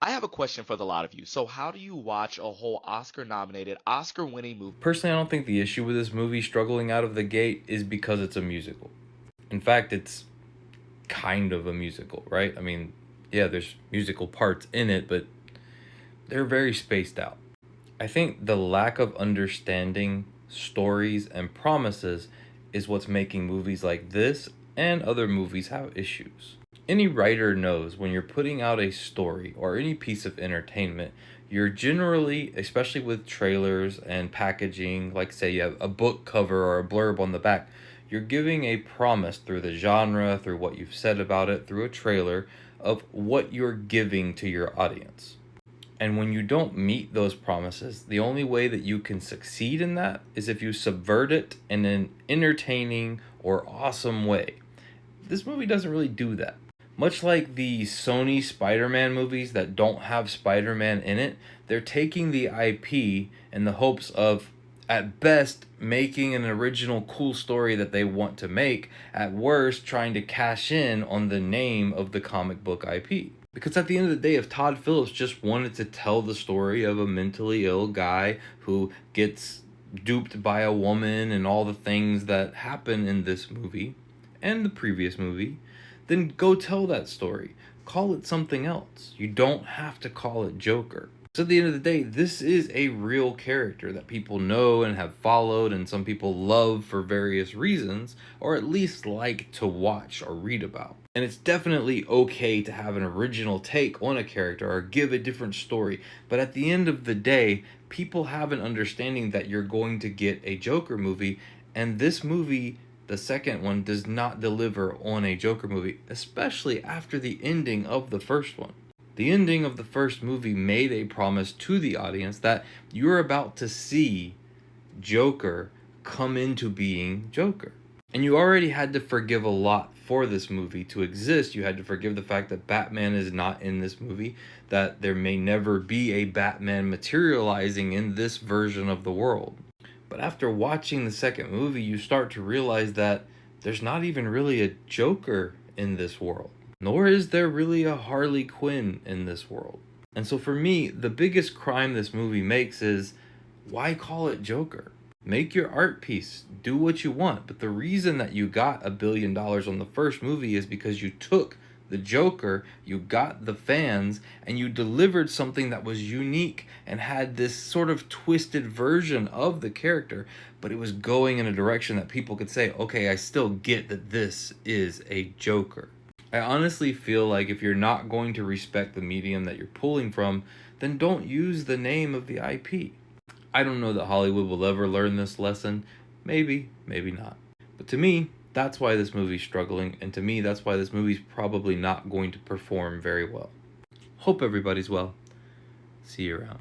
I have a question for the lot of you. So, how do you watch a whole Oscar nominated, Oscar winning movie? Personally, I don't think the issue with this movie struggling out of the gate is because it's a musical. In fact, it's kind of a musical, right? I mean, yeah, there's musical parts in it, but they're very spaced out. I think the lack of understanding stories and promises is what's making movies like this and other movies have issues. Any writer knows when you're putting out a story or any piece of entertainment, you're generally, especially with trailers and packaging, like say you have a book cover or a blurb on the back, you're giving a promise through the genre, through what you've said about it, through a trailer, of what you're giving to your audience. And when you don't meet those promises, the only way that you can succeed in that is if you subvert it in an entertaining or awesome way. This movie doesn't really do that. Much like the Sony Spider Man movies that don't have Spider Man in it, they're taking the IP in the hopes of, at best, making an original cool story that they want to make, at worst, trying to cash in on the name of the comic book IP. Because at the end of the day, if Todd Phillips just wanted to tell the story of a mentally ill guy who gets duped by a woman and all the things that happen in this movie and the previous movie, then go tell that story. Call it something else. You don't have to call it Joker. So at the end of the day, this is a real character that people know and have followed, and some people love for various reasons, or at least like to watch or read about. And it's definitely okay to have an original take on a character or give a different story, but at the end of the day, people have an understanding that you're going to get a Joker movie, and this movie, the second one, does not deliver on a Joker movie, especially after the ending of the first one. The ending of the first movie made a promise to the audience that you're about to see Joker come into being Joker. And you already had to forgive a lot for this movie to exist. You had to forgive the fact that Batman is not in this movie, that there may never be a Batman materializing in this version of the world. But after watching the second movie, you start to realize that there's not even really a Joker in this world, nor is there really a Harley Quinn in this world. And so for me, the biggest crime this movie makes is, why call it Joker? Make your art piece, do what you want. But the reason that you got $1 billion on the first movie is because you took the Joker, you got the fans, and you delivered something that was unique and had this sort of twisted version of the character, but it was going in a direction that people could say, okay, I still get that this is a Joker. I honestly feel like if you're not going to respect the medium that you're pulling from, then don't use the name of the IP. I don't know that Hollywood will ever learn this lesson. Maybe, maybe not. But to me, that's why this movie's struggling, and to me, that's why this movie's probably not going to perform very well. Hope everybody's well. See you around.